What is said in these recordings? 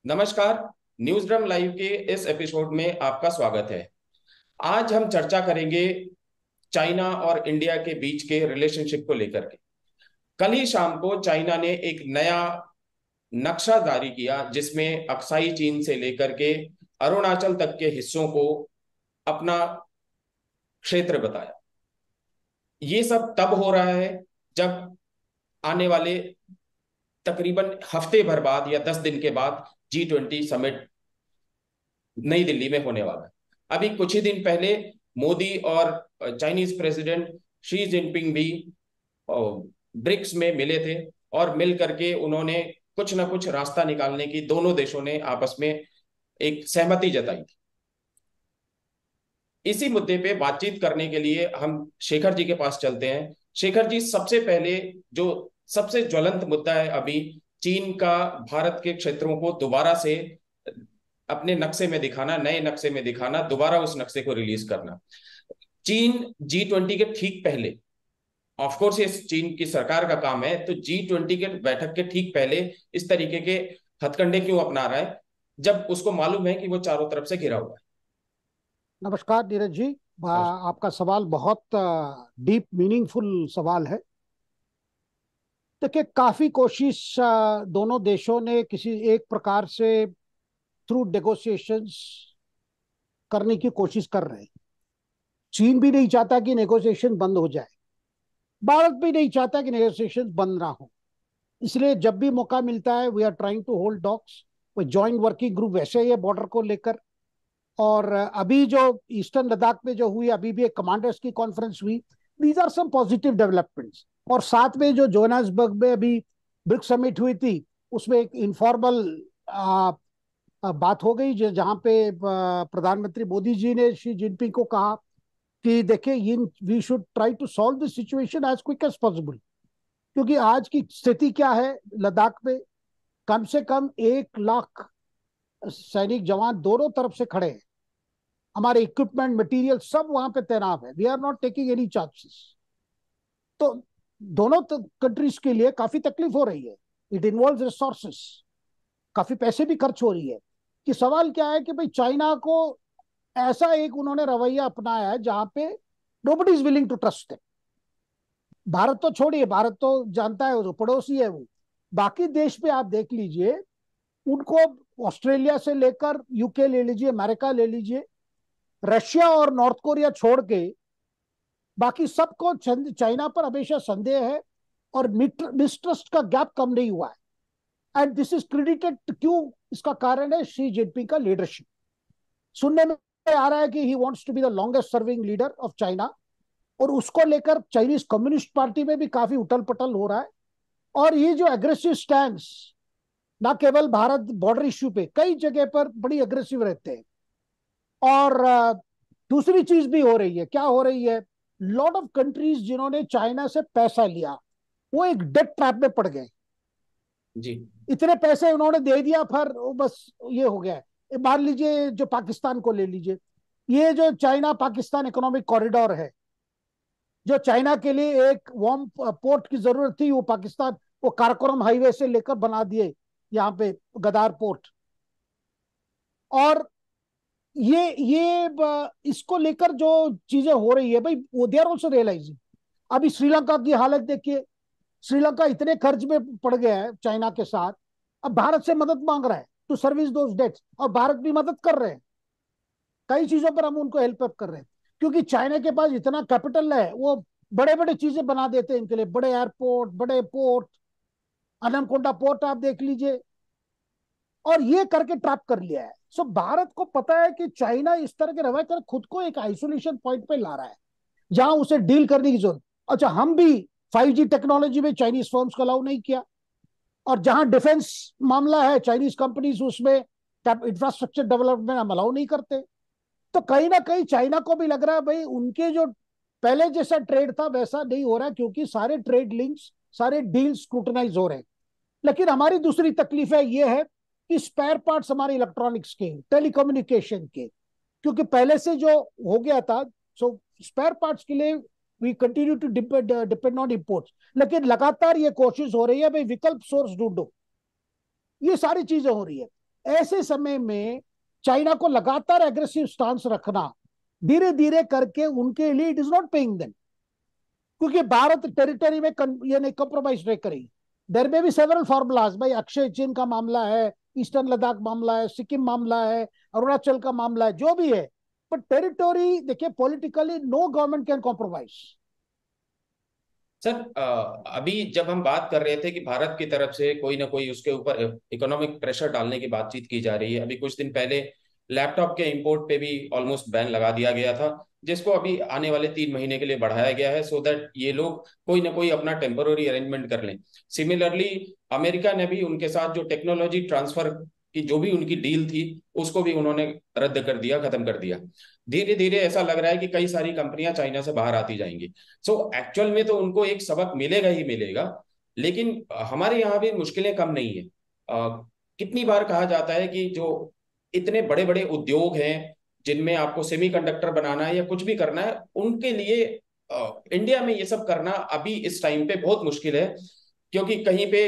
नमस्कार। News drum live के इस एपिसोड में आपका स्वागत है। आज हम चर्चा करेंगे चाइना और इंडिया के बीच के रिलेशनशिप को लेकर के। कल ही शाम को चाइना ने एक नया नक्शा जारी किया जिसमें अक्साई चीन से लेकर के अरुणाचल तक के हिस्सों को अपना क्षेत्र बताया। ये सब तब हो रहा है जब आने वाले तकरीबन हफ्ते भर बाद या 10 दिन के बाद G20 समिट नई दिल्ली में होने वाला है। अभी कुछ ही दिन पहले मोदी और चाइनीज प्रेसिडेंट शी जिनपिंग भी ब्रिक्स में मिले थे और मिल करके उन्होंने कुछ ना कुछ रास्ता निकालने की दोनों देशों ने आपस में एक सहमति जताई थी। इसी मुद्दे पे बातचीत करने के लिए हम शेखर जी के पास चलते हैं। शेखर जी, सबसे पहले जो सबसे ज्वलंत मुद्दा है अभी, चीन का भारत के क्षेत्रों को दोबारा से अपने नक्शे में दिखाना, नए नक्शे में दिखाना, दोबारा उस नक्शे को रिलीज करना। चीन G20 के ठीक पहले, ऑफ कोर्स ये चीन की सरकार का काम है, तो G20 के बैठक के ठीक पहले इस तरीके के हथकंडे क्यों अपना रहा है जब उसको मालूम है कि वो चारों तरफ से घिरा हुआ है? नमस्कार नीरज जी। नमस्कार। आपका सवाल बहुत डीप मीनिंगफुल सवाल है। देखिए, काफी कोशिश दोनों देशों ने किसी एक प्रकार से थ्रू नेगोशिएशंस करने की कोशिश कर रहे हैं। चीन भी नहीं चाहता कि नेगोशिएशन बंद हो जाए, भारत भी नहीं चाहता कि नेगोशिएशन बंद ना हो। इसलिए जब भी मौका मिलता है we are trying to hold talks. वो जॉइंट वर्किंग ग्रुप वैसे ही है बॉर्डर को लेकर। और अभी जो ईस्टर्न लद्दाख में जो हुई, अभी भी एक कमांडर्स की कॉन्फ्रेंस हुई। These are some positive developments. और साथ में जो जोहान्सबर्ग में अभी ब्रिक्स समिट हुई थी, उसमें एक इनफॉर्मल बात हो गई जहां पे प्रधानमंत्री मोदी जी ने शी जिनपिंग को कहा कि देखिए, we should try to solve this situation as quick as possible. क्योंकि आज की स्थिति क्या है, लद्दाख में कम से कम 1 लाख सैनिक जवान दोनों तरफ से खड़े हैं। हमारे इक्विपमेंट मटेरियल सब वहां पे तैनात है। We are not taking any chances. तो दोनों कंट्रीज के लिए काफी तकलीफ हो रही है। इट इन्वॉल्व रिसोर्सेस, काफी पैसे भी खर्च हो रही है। कि सवाल क्या है कि भाई चाइना को ऐसा एक उन्होंने रवैया अपनाया है जहां पे nobody is willing to trust. Bharat तो छोड़िए, भारत तो जानता है, वो पड़ोसी है वो। बाकी देश पे आप देख लीजिए, उनको ऑस्ट्रेलिया से लेकर यूके ले लीजिए, अमेरिका ले लीजिए, रशिया और नॉर्थ कोरिया छोड़ के बाकी सबको चाइना पर हमेशा संदेह है। और मिसट्रस्ट का गैप कम नहीं हुआ है। एंड दिस इज क्रेडिटेड, क्यों? इसका कारण है शी जिनपिंग का लीडरशिप। सुनने में आ रहा है कि he wants to be the longest serving leader of China. और उसको लेकर चाइनीज कम्युनिस्ट पार्टी में भी काफी उथल पटल हो रहा है। और ये जो एग्रेसिव स्टैंड, ना केवल भारत बॉर्डर इश्यू पे, कई जगह पर बड़ी एग्रेसिव रहते हैं। और दूसरी चीज भी हो रही है। क्या हो रही है? लॉट ऑफ कंट्रीज जिन्होंने चाइना से पैसा लिया, वो एक डेट ट्रैप में पड़ गए। जी। इतने पैसे उन्होंने दे दिया, फिर बस ये हो गया है। मान लीजिए जो पाकिस्तान को ले लीजिए, ये जो चाइना पाकिस्तान इकोनॉमिक कॉरिडोर है, जो चाइना के लिए एक वार्म पोर्ट की जरूरत थी, वो पाकिस्तान वो काराकोरम हाईवे से लेकर बना दिए यहाँ पे गदार पोर्ट। और इसको लेकर जो चीजें हो रही है भाई, वो दे आर ऑल्सो रियलाइजिंग। अभी श्रीलंका की हालत देखिए। श्रीलंका इतने कर्ज में पड़ गया है चाइना के साथ, अब भारत से मदद मांग रहा है टू सर्विस दोज डेट्स। और भारत भी मदद कर रहे हैं, कई चीजों पर हम उनको हेल्प कर रहे हैं। क्योंकि चाइना के पास इतना कैपिटल है, वो बड़े बड़े चीजें बना देते हैं इनके लिए, बड़े एयरपोर्ट, बड़े पोर्ट। अनमकोंडा पोर्ट आप देख लीजिए। और ये करके ट्रैप कर लिया है। सो भारत को पता है कि चाइना इस तरह के रवैये कर खुद को एक आइसोलेशन पॉइंट पे ला रहा है, जहां उसे डील करने की जरूरत। अच्छा, हम भी 5G टेक्नोलॉजी में चाइनीज फर्म्स को अलाउ नहीं किया। और जहां डिफेंस मामला है, चाइनीज कंपनीज उसमें इंफ्रास्ट्रक्चर डेवलपमेंट हम अलाउ नहीं करते। तो कहीं ना कहीं चाइना को भी लग रहा है भाई, उनके जो पहले जैसा ट्रेड था वैसा नहीं हो रहा है, क्योंकि सारे ट्रेड लिंक्स, सारे डील स्क्रूटनाइज हो रहे हैं। लेकिन हमारी दूसरी तकलीफ है ये है कि स्पेयर पार्ट्स हमारे इलेक्ट्रॉनिक्स के, टेलीकम्युनिकेशन के, क्योंकि पहले से जो हो गया था, सो स्पेयर पार्ट्स के लिए we continue to depend on imports. लेकिन लगातार ये कोशिश हो रही है भाई विकल्प सोर्स ढूंढो। ये सारी चीजें हो रही है। ऐसे समय में चाइना को लगातार एग्रेसिव स्टांस रखना धीरे धीरे करके उनके लिए it is not paying them, क्योंकि भारत टेरिटरी में ये नहीं कॉम्प्रोमाइज नहीं करेगी। देर में भी सेवरल फॉर्मूलाज, भाई अक्षय चीन का मामला है, ईस्टर्न लद्दाख मामला है, सिक्किम मामला है, अरुणाचल का मामला है, जो भी है, पर टेरिटोरी देखिए politically no government can compromise. Sir, अभी जब हम बात कर रहे थे कि भारत की तरफ से कोई ना कोई उसके ऊपर इकोनॉमिक प्रेशर डालने की बातचीत की जा रही है, अभी कुछ दिन पहले लैपटॉप के इंपोर्ट पे भी ऑलमोस्ट बैन लगा दिया गया था, जिसको अभी आने वाले 3 महीने के लिए बढ़ाया गया है, सो दैट ये लोग कोई ना कोई अपना टेम्पोररी अरेंजमेंट कर लें। सिमिलरली अमेरिका ने भी उनके साथ जो टेक्नोलॉजी ट्रांसफर की जो भी उनकी डील थी, उसको भी उन्होंने रद्द कर दिया, खत्म कर दिया। धीरे धीरे ऐसा लग रहा है कि कई सारी कंपनियां चाइना से बाहर आती जाएंगी। सो एक्चुअल में तो उनको एक सबक मिलेगा ही मिलेगा, लेकिन हमारे यहाँ भी मुश्किलें कम नहीं है। कितनी बार कहा जाता है कि जो इतने बड़े बड़े उद्योग हैं जिनमें आपको सेमीकंडक्टर बनाना है या कुछ भी करना है, उनके लिए इंडिया में ये सब करना अभी इस टाइम पे बहुत मुश्किल है, क्योंकि कहीं पे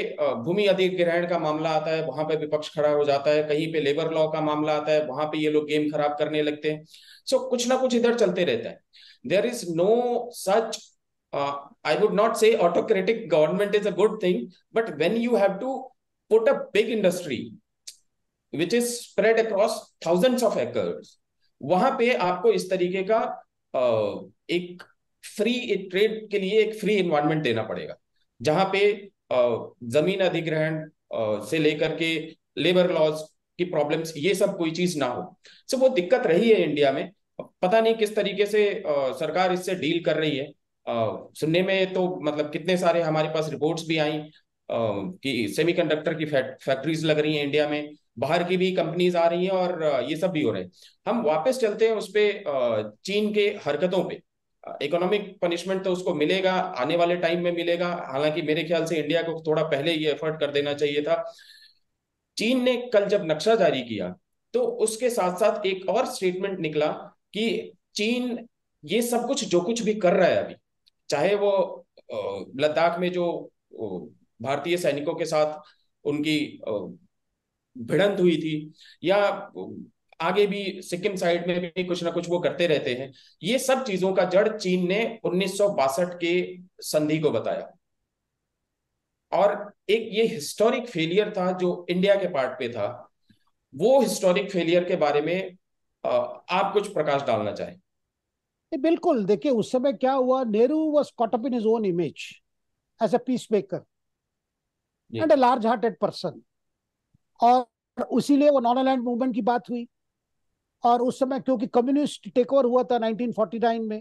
भूमि अधिग्रहण का मामला आता है, वहां पे विपक्ष खड़ा हो जाता है, कहीं पे लेबर लॉ का मामला आता है, वहां पे ये लोग गेम खराब करने लगते हैं। सो कुछ ना कुछ इधर चलते रहता है। There is no such, I would not say autocratic government is a good thing, but when you have to put a big industry which is spread across thousands of acres, वहां पे आपको इस तरीके का एक फ्री ट्रेड के लिए एक फ्री एनवायरनमेंट देना पड़ेगा, जहां पे जमीन अधिग्रहण से लेकर के लेबर लॉज की प्रॉब्लम्स, ये सब कोई चीज ना हो। सो वो दिक्कत रही है इंडिया में। पता नहीं किस तरीके से सरकार इससे डील कर रही है। सुनने में तो मतलब कितने सारे हमारे पास रिपोर्ट्स भी आई कि सेमीकंडक्टर की फैक्ट्रीज लग रही हैं इंडिया में, बाहर की भी कंपनीज आ रही हैं, और ये सब भी हो रहे हैं। हम वापस चलते हैं उस पे चीन के हरकतों पे। इकोनॉमिक पनिशमेंट तो उसको मिलेगा, आने वाले टाइम में मिलेगा, हालांकि मेरे ख्याल से इंडिया को थोड़ा पहले ये एफर्ट कर देना चाहिए था। चीन ने कल जब नक्शा जारी किया, तो उसके साथ साथ एक और स्टेटमेंट निकला कि चीन ये सब कुछ जो कुछ भी कर रहा है अभी, चाहे वो लद्दाख में जो भारतीय सैनिकों के साथ उनकी भिड़ंत हुई थी, या आगे भी सिक्किम साइड में भी कुछ ना कुछ वो करते रहते हैं, ये सब चीजों का जड़ चीन ने 1962 के संधि को बताया। और एक ये हिस्टोरिक फेलियर था जो इंडिया के पार्ट पे था, वो हिस्टोरिक फेलियर के बारे में आप कुछ प्रकाश डालना चाहें? बिल्कुल, देखिए उस समय क्या हुआ, Nehru was caught up in his own image as a peace maker and a large hearted person, और उसीलिए वो नॉन अलाइंड मूवमेंट की बात हुई। और उस समय क्योंकि कम्युनिस्ट टेक ओवर हुआ था 1949 में,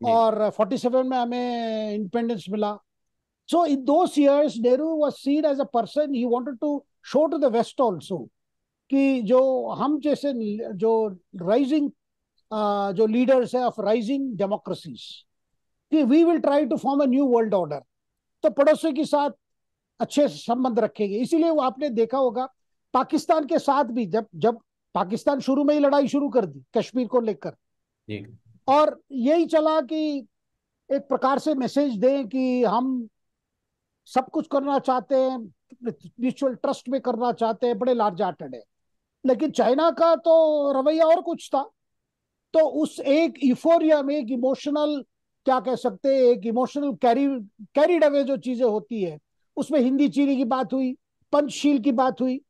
और 47 में हमें इंडिपेंडेंस मिला। So in those years Nehru was seen as a person, he wanted to show to the west also कि जो हम जैसे जो राइजिंग जो लीडर्स है ऑफ राइजिंग डेमोक्रेसीज, कि we will try to form a new world order, तो पड़ोसियों के साथ अच्छे संबंध रखेंगे। इसीलिए वो आपने देखा होगा पाकिस्तान के साथ भी, जब जब पाकिस्तान शुरू में ही लड़ाई शुरू कर दी कश्मीर को लेकर, और यही चला कि एक प्रकार से मैसेज दें कि हम सब कुछ करना चाहते हैं, म्यूचुअल ट्रस्ट में करना चाहते हैं, बड़े लार्ज हार्टेड है। लेकिन चाइना का तो रवैया और कुछ था। तो उस एक यूफोरिया में एक इमोशनल, क्या कह सकते हैं, एक इमोशनल कैरीड अवे जो चीजें होती है, उसमें हिंदी चीनी की बात हुई, पंचशील की बात हुई,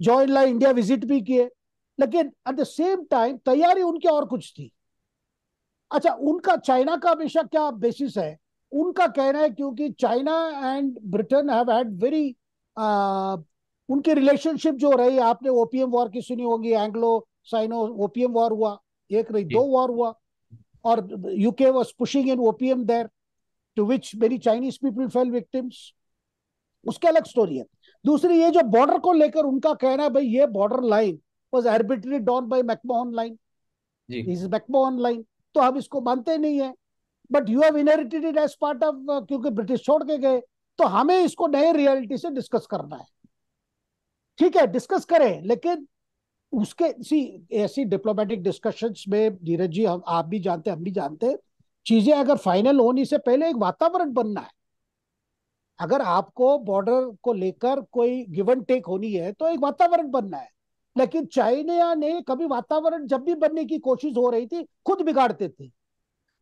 जॉइन ला इंडिया विजिट भी किए, लेकिन एट द सेम टाइम तैयारी उनकी और कुछ थी। अच्छा, उनका चाइना का हमेशा क्या बेसिस है, उनका कहना है क्योंकि China and Britain have had very, उनकी रिलेशनशिप जो रही, आपने ओपीएम वॉर की सुनी होगी, एंग्लो साइनो ओपीएम वॉर हुआ, एक नहीं दो वॉर हुआ, और UK was pushing in opium there, to which many Chinese people fell victims, उसकी अलग स्टोरी है। दूसरी, ये जो बॉर्डर को लेकर उनका कहना है, भाई ये border line was arbitrarily drawn by McMahon line, is McMahon line, तो हम इसको मानते नहीं है, but you have inherited it as part of, क्योंकि ब्रिटिश छोड़ के गए, तो हमें इसको नए रियलिटी से डिस्कस करना है। ठीक है, डिस्कस करें, लेकिन उसके सी ऐसी डिप्लोमेटिक डिस्कशंस में धीरज जी, हम आप भी जानते, हम भी जानते, चीजें अगर फाइनल होने से पहले एक वातावरण बनना है। अगर आपको बॉर्डर को लेकर कोई गिव एंड टेक होनी है तो एक वातावरण बनना है। लेकिन चाइना ने कभी वातावरण जब भी बनने की कोशिश हो रही थी खुद बिगाड़ते थे।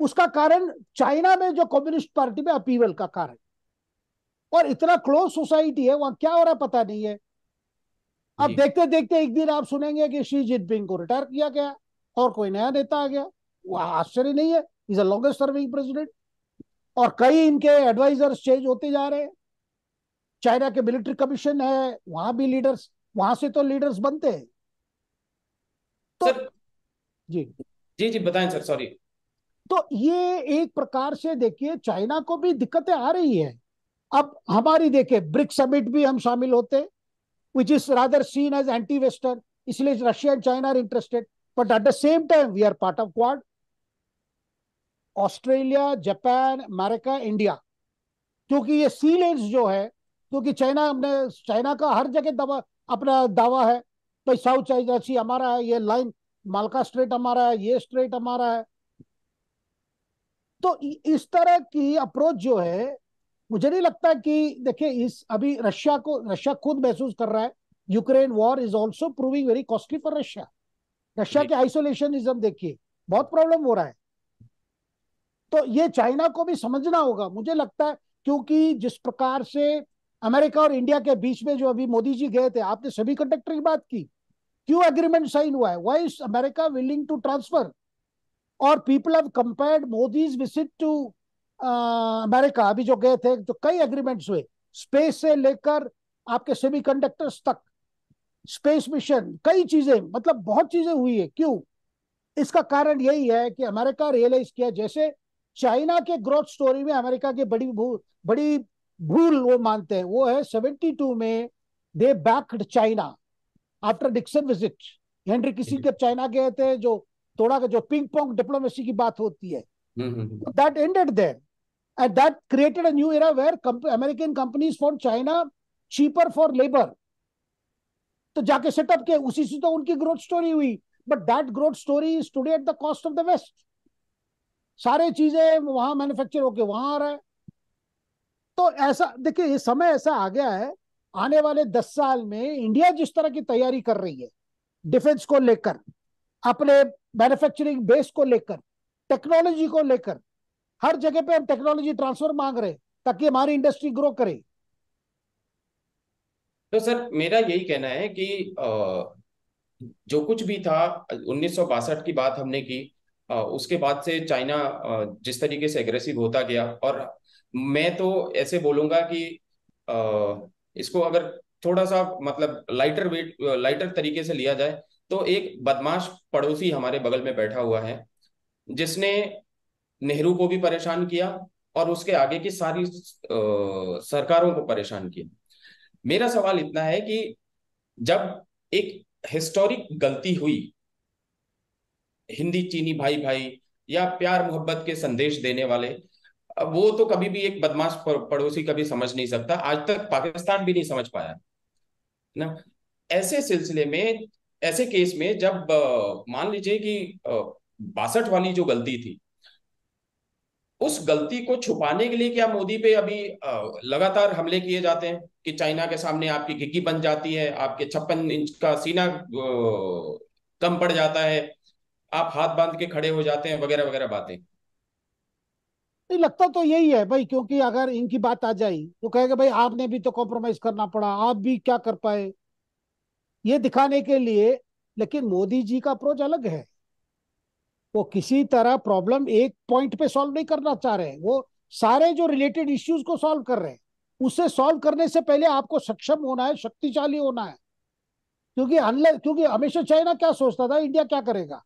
उसका कारण चाइना में जो कम्युनिस्ट पार्टी में अपीवल का कारण, और इतना क्लोज सोसाइटी है वहां, क्या हो रहा है पता नहीं है। अब जी देखते देखते एक दिन आप सुनेंगे कि शी जिनपिंग को रिटायर किया गया और कोई नया नेता आ गया। वो आश्चर्य नहीं है, is a longest serving president. और कई इनके एडवाइजर्स चेंज होते जा रहे हैं। चाइना के मिलिट्री कमीशन है, वहां भी लीडर्स, वहां से तो लीडर्स बनते हैं। तो सर। जी, जी जी बताएं सर, सॉरी। तो ये एक प्रकार से देखिए चाइना को भी दिक्कतें आ रही है। अब हमारी देखिए ब्रिक्स समिट भी हम शामिल होते, which is rather seen as anti-Western. इसलिए Russia and China are interested, but at the same time we are part of Quad. Australia, Japan, America, India, क्योंकि ये सी लेन्स जो है, क्योंकि चाइना का हर जगह दवा, अपना दावा है भाई साउथ चाइना सी हमारा है, ये लाइन मालका स्ट्रेट हमारा है, ये स्ट्रेट हमारा है। तो इस तरह की अप्रोच जो है, मुझे नहीं लगता कि देखिए इस अभी रशिया खुद महसूस कर रहा है Ukraine war is also proving very costly for Russia. Russia जी के आइसोलेशनिज्म देखिए, बहुत प्रॉब्लम हो रहा है। तो ये चाइना को भी समझना होगा मुझे लगता है, क्योंकि जिस प्रकार से अमेरिका और इंडिया के बीच में जो अभी मोदी जी गए थे, आपने सभी कंडक्टर की बात की, क्यों एग्रीमेंट साइन हुआ है, why is America willing to transfer. और people have compared Modi's visit to America, अभी जो गए थे तो कई एग्रीमेंट्स हुए, स्पेस से लेकर आपके सेमीकंडक्टर्स तक, स्पेस मिशन, कई चीजें, मतलब बहुत चीजें हुई है। क्यों? इसका कारण यही है कि अमेरिका रियलाइज किया, जैसे चाइना के ग्रोथ स्टोरी में अमेरिका की बड़ी भूल वो मानते हैं, वो है 72 में they backed China after Nixon visit. Henry Kissinger जब चाइना गए थे, जो थोड़ा जो पिंग पोंग डिप्लोमेसी की बात होती है, that ended there, and that created a new era where American companies for China cheaper for labour, तो जाके सेटअप किए, उसी से तो उनकी ग्रोथ स्टोरी हुई। But that growth story is today at the cost of the west. सारे चीजें वहां मैन्युफैक्चर होके वहां आ रहा है। तो ऐसा देखिए, ये समय ऐसा आ गया है, आने वाले 10 साल में इंडिया जिस तरह की तैयारी कर रही है डिफेंस को लेकर, अपने मैन्युफैक्चरिंग बेस को लेकर, टेक्नोलॉजी को लेकर, हर जगह पे हम टेक्नोलॉजी ट्रांसफर मांग रहे हैं ताकि हमारी इंडस्ट्री ग्रो करे। तो सर मेरा यही कहना है कि जो कुछ भी था 1962 की बात हमने की, उसके बाद से चाइना जिस तरीके से एग्रेसिव होता गया, और मैं तो ऐसे बोलूंगा कि इसको अगर थोड़ा सा मतलब लाइटर तरीके से लिया जाए, तो एक बदमाश पड़ोसी हमारे बगल में बैठा हुआ है, जिसने नेहरू को भी परेशान किया और उसके आगे की सारी सरकारों को परेशान किया। मेरा सवाल इतना है कि जब एक हिस्टोरिक गलती हुई, हिंदी चीनी भाई भाई या प्यार मोहब्बत के संदेश देने वाले, अब वो तो कभी भी एक बदमाश पड़ोसी कभी समझ नहीं सकता, आज तक पाकिस्तान भी नहीं समझ पाया ना। ऐसे सिलसिले में, ऐसे केस में जब मान लीजिए कि 62 वाली जो गलती थी, उस गलती को छुपाने के लिए क्या मोदी पे अभी लगातार हमले किए जाते हैं कि चाइना के सामने आपकी घिघी बन जाती है, आपके 56 इंच का सीना कम पड़ जाता है, आप हाथ बांध के खड़े हो जाते हैं, वगैरह वगैरह बातें। नहीं लगता तो यही है भाई, क्योंकि अगर इनकी बात आ जाए तो कहेगा भाई आपने भी तो कॉम्प्रोमाइज करना पड़ा, आप भी क्या कर पाए, ये दिखाने के लिए। लेकिन मोदी जी का अप्रोच अलग है। वो किसी तरह प्रॉब्लम एक पॉइंट पे सॉल्व नहीं करना चाह रहे हैं, वो सारे जो रिलेटेड इश्यूज को सॉल्व कर रहे हैं। उसे सॉल्व करने से पहले आपको सक्षम होना है, शक्तिशाली होना है। क्योंकि हमेशा चाइना क्या सोचता था, इंडिया क्या करेगा,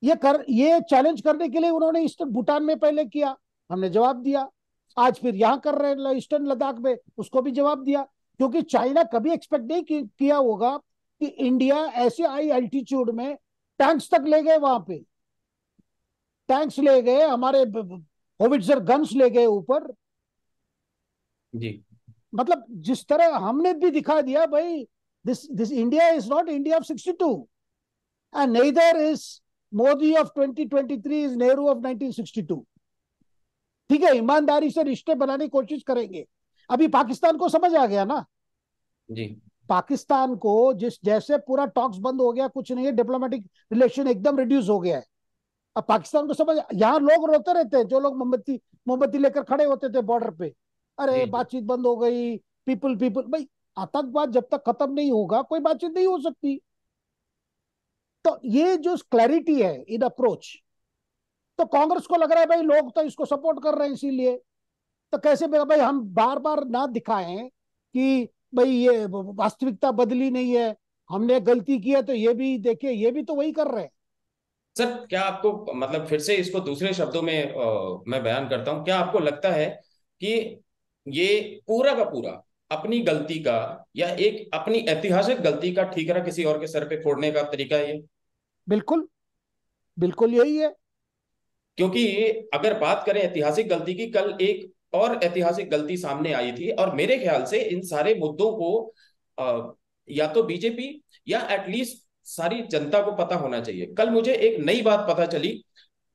ये चैलेंज करने के लिए उन्होंने ईस्टर्न भूटान में पहले किया, हमने जवाब दिया। आज फिर यहां कर रहे हैं ईस्टर्न लद्दाख में, उसको भी जवाब दिया। क्योंकि चाइना कभी एक्सपेक्ट नहीं किया होगा कि इंडिया ऐसे हाई एल्टीट्यूड में टैंक्स तक ले गए, वहां पे टैंक्स ले गए, हमारे होविट्जर गन्स ले गए ऊपर। जी मतलब जिस तरह हमने भी दिखा दिया भाई, this India is not India of 62, and neither is Modi of 2023 is Nehru of 1962। ठीक है, ईमानदारी से रिश्ते बनाने की कोशिश करेंगे, अभी पाकिस्तान को समझ आ गया ना, जी। पाकिस्तान को जिस जैसे पूरा टॉक्स बंद हो गया, कुछ नहीं है, डिप्लोमेटिक रिलेशन एकदम रिड्यूस हो गया है। अब पाकिस्तान को समझ, यहाँ लोग रोते रहते हैं, जो लोग मोमबत्ती मोमबत्ती लेकर खड़े होते थे बॉर्डर पे, अरे जी। बातचीत बंद हो गई, पीपल पीपल भाई, आतंकवाद जब तक खत्म नहीं होगा कोई बातचीत नहीं हो सकती। तो ये जो क्लैरिटी है इन अप्रोच, तो कांग्रेस को लग रहा है भाई लोग तो इसको सपोर्ट कर रहे हैं, इसीलिए तो कैसे भाई हम बार बार ना दिखाएं कि भाई ये वास्तविकता बदली नहीं है, हमने गलती की है, तो ये भी देखिए ये भी तो वही कर रहे हैं। सर, क्या आपको, मतलब फिर से इसको दूसरे शब्दों में मैं बयान करता हूं, क्या आपको लगता है कि ये पूरा का पूरा अपनी गलती का, या एक अपनी ऐतिहासिक गलती का ठीकरा किसी और के सर पे फोड़ने का तरीका है ये? बिल्कुल, बिल्कुल यही है। क्योंकि अगर बात करें ऐतिहासिक गलती की, कल एक और ऐतिहासिक गलती सामने आई थी, और मेरे ख्याल से इन सारे मुद्दों को या तो बीजेपी या एटलीस्ट सारी जनता को पता होना चाहिए। कल मुझे एक नई बात पता चली,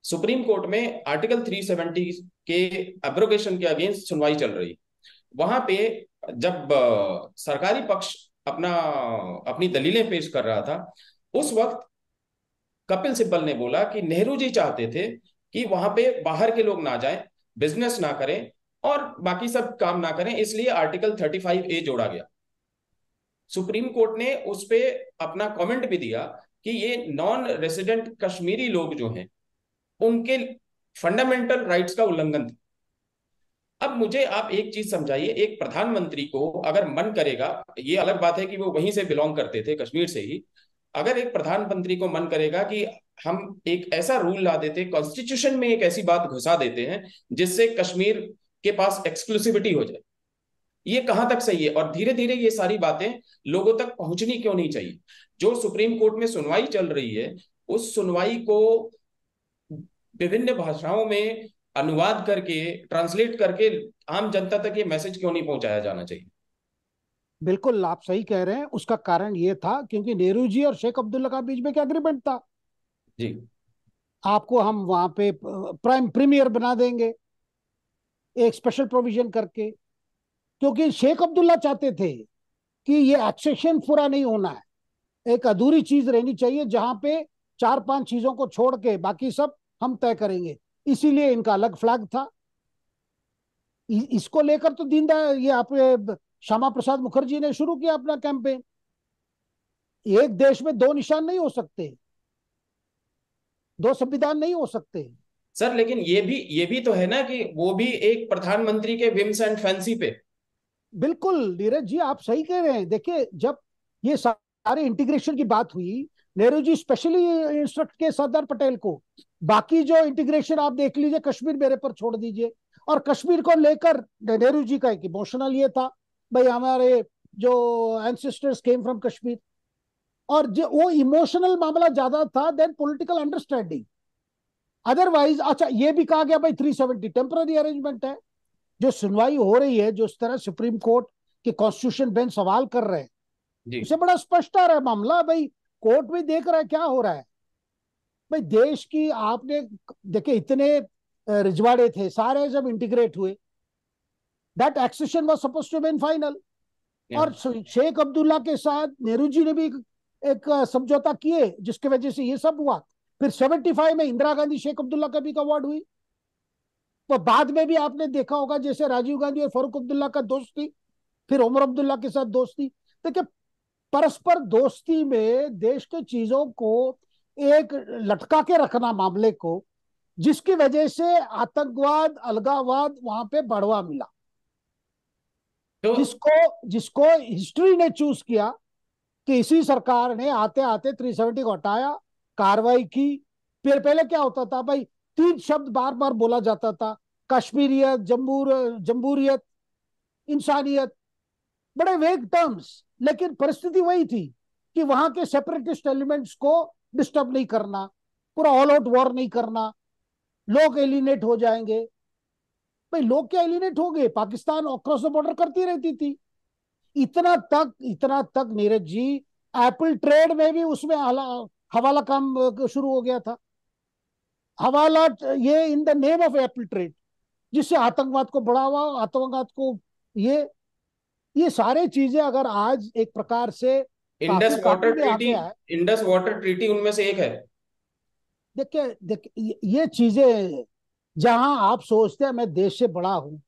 सुप्रीम कोर्ट में आर्टिकल 370 के एब्रोगेशन के अगेंस्ट सुनवाई चल रही। वहां पे जब सरकारी पक्ष अपना अपनी दलीलें पेश कर रहा था, उस वक्त कपिल सिब्बल ने बोला कि नेहरू जी चाहते थे कि वहां पे बाहर के लोग ना जाएं, बिजनेस ना करें और बाकी सब काम ना करें, इसलिए आर्टिकल 35A जोड़ा गया। सुप्रीम कोर्ट ने उस पे अपना कमेंट भी दिया कि ये नॉन रेसिडेंट कश्मीरी लोग जो हैं, उनके फंडामेंटल राइट्स का उल्लंघन था। अब मुझे आप एक चीज समझाइए, एक प्रधानमंत्री को अगर मन करेगा, ये अलग बात है कि वो वहीं से बिलोंग करते थे, कश्मीर से ही, अगर एक प्रधानमंत्री को मन करेगा कि हम एक ऐसा रूल ला देते, कॉन्स्टिट्यूशन में एक ऐसी बात घुसा देते हैं जिससे कश्मीर के पास एक्सक्लूसिविटी हो जाए, ये कहां तक सही है? और धीरे धीरे ये सारी बातें लोगों तक पहुंचनी क्यों नहीं चाहिए? जो सुप्रीम कोर्ट में सुनवाई चल रही है, उस सुनवाई को विभिन्न भाषाओं में अनुवाद करके, ट्रांसलेट करके आम जनता तक ये मैसेज क्यों नहीं पहुंचाया जाना चाहिए? बिल्कुल आप सही कह रहे हैं। उसका कारण ये था क्योंकि नेहरू जी और शेख अब्दुल्ला का बीच में क्या एग्रीमेंट था, जी। आपको हम वहां पे प्राइम प्रीमियर बना देंगे एक स्पेशल प्रोविजन करके, क्योंकि शेख अब्दुल्ला चाहते थे कि ये एक्सेशन पूरा नहीं होना है, एक अधूरी चीज रहनी चाहिए जहां पे चार पांच चीजों को छोड़ के बाकी सब हम तय करेंगे, इसीलिए इनका अलग फ्लैग था। इसको लेकर तो दीनदयाल, ये आप श्यामा प्रसाद मुखर्जी ने शुरू किया अपना कैंपेन, एक देश में दो निशान नहीं हो सकते, दो संविधान नहीं हो सकते। सर, लेकिन ये भी तो है ना कि वो भी एक प्रधानमंत्री के विम्स एंड फैंसी पे। बिल्कुल नीरज जी आप सही कह रहे हैं। देखिए जब ये सारे इंटीग्रेशन की बात हुई, नेहरू जी स्पेशली इंस्ट्रक्ट किए सरदार पटेल को, बाकी जो इंटीग्रेशन आप देख लीजिए, कश्मीर मेरे पर छोड़ दीजिए। और कश्मीर को लेकर नेहरू जी का एक इमोशनल ये था, भाई हमारे जो एंसेस्टर्स केम फ्रॉम कश्मीर, और जो वो इमोशनल मामला ज्यादा था देन पॉलिटिकल अंडरस्टैंडिंग। अदरवाइज अच्छा ये भी कहा गया भाई 370 टेम्पररी अरेंजमेंट है। जो सुनवाई हो रही है, जो इस तरह सुप्रीम कोर्ट के कॉन्स्टिट्यूशन बेंच सवाल कर रहे हैं, जी। उसे बड़ा स्पष्ट आ रहा है मामला, भाई कोर्ट भी देख रहा है क्या हो रहा है। भाई देश की आपने देखे इतने रिजवाड़े थे, सारे जब इंटीग्रेट हुए, that accession was supposed to be in final. Yeah. और शेख अब्दुल्ला के साथ नेहरू जी ने भी एक समझौता किए जिसकी वजह से ये सब हुआ। फिर 75 में इंदिरा गांधी शेख अब्दुल्ला का भी अवार्ड हुई। तो बाद में भी आपने देखा होगा जैसे राजीव गांधी और फारूक अब्दुल्ला का दोस्ती, फिर उमर अब्दुल्ला के साथ दोस्ती। देखिए परस्पर दोस्ती में देश के चीजों को एक लटका के रखना मामले को, जिसकी वजह से आतंकवाद अलगाववाद वहां पे बढ़वा मिला, तो जिसको जिसको हिस्ट्री ने चूज किया कि इसी सरकार ने आते आते 370 को हटाया, कार्रवाई की। फिर पहले क्या होता था भाई, तीन शब्द बार बार बोला जाता था, कश्मीरियत, जमहूरियत, इंसानियत, बड़े वेग टर्म्स, लेकिन परिस्थिति वही थी कि वहां के सेपरेटिस्ट एलिमेंट्स को डिस्टर्ब नहीं करना, पूरा ऑल आउट वॉर नहीं करना, लोग एलिनेट हो जाएंगे। भाई लोग क्या एलिनेट हो गए, पाकिस्तान अक्रॉस द बॉर्डर करती रहती थी। इतना तक नीरज जी, एप्पल ट्रेड में भी उसमें हवाला काम शुरू हो गया था। हवाला, ये in the name of Apple trade, जिससे आतंकवाद को बढ़ावा, आतंकवाद को ये ये सारे चीजें अगर आज एक प्रकार से काफी इंडस काबू वाटर में आ ट्रीटी, गया है। इंडस वाटर ट्रीटी उनमें से एक है। देखिए देखिए ये चीजें, जहां आप सोचते हैं मैं देश से बड़ा हूं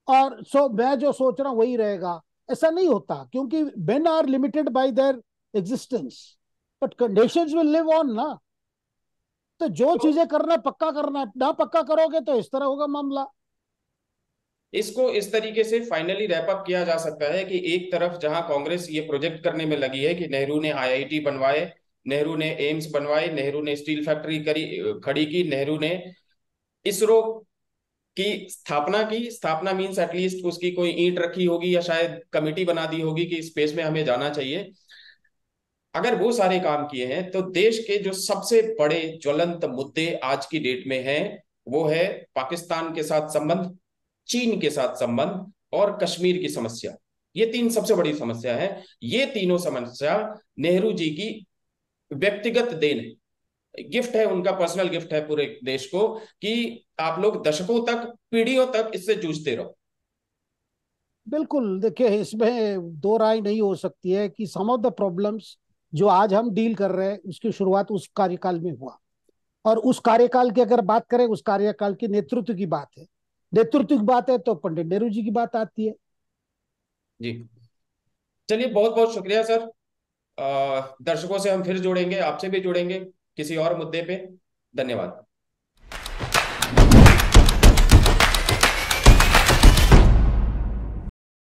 और सो मैं जो सोच रहा हूं वही रहेगा, ऐसा नहीं होता, क्योंकि men are limited by their existence, but conditions will live on ना। तो जो तो चीजें करना है पक्का करना है, ना पक्का करोगे तो इस तरह होगा मामला। इसको इस तरीके से फाइनली रैप अप किया जा सकता है कि एक तरफ जहां कांग्रेस ये प्रोजेक्ट करने में लगी है कि नेहरू ने आईआईटी बनवाए, नेहरू ने एम्स बनवाए, नेहरू ने स्टील फैक्ट्री करी, खड़ी की, नेहरू ने इसरो की स्थापना की। स्थापना मीन्स एटलीस्ट उसकी कोई ईंट रखी होगी या शायद कमिटी बना दी होगी कि स्पेस में हमें जाना चाहिए। अगर वो सारे काम किए हैं तो देश के जो सबसे बड़े ज्वलंत मुद्दे आज की डेट में हैं वो है पाकिस्तान के साथ संबंध, चीन के साथ संबंध और कश्मीर की समस्या। ये तीन सबसे बड़ी समस्या है। ये तीनों समस्या नेहरू जी की व्यक्तिगत देन है, गिफ्ट है, उनका पर्सनल गिफ्ट है पूरे देश को कि आप लोग दशकों तक, पीढ़ियों तक इससे जूझते रहो। बिल्कुल, देखिए इसमें दो राय नहीं हो सकती है कि सम ऑफ द प्रॉब्लम्स जो आज हम डील कर रहे हैं उसकी शुरुआत उस कार्यकाल में हुआ। और उस कार्यकाल की अगर बात करें, उस कार्यकाल की नेतृत्व की बात है, नेतृत्व की बात है तो पंडित नेहरू जी की बात आती है। जी, चलिए बहुत बहुत शुक्रिया सर। दर्शकों से हम फिर जुड़ेंगे, आपसे भी जुड़ेंगे किसी और मुद्दे पे। धन्यवाद।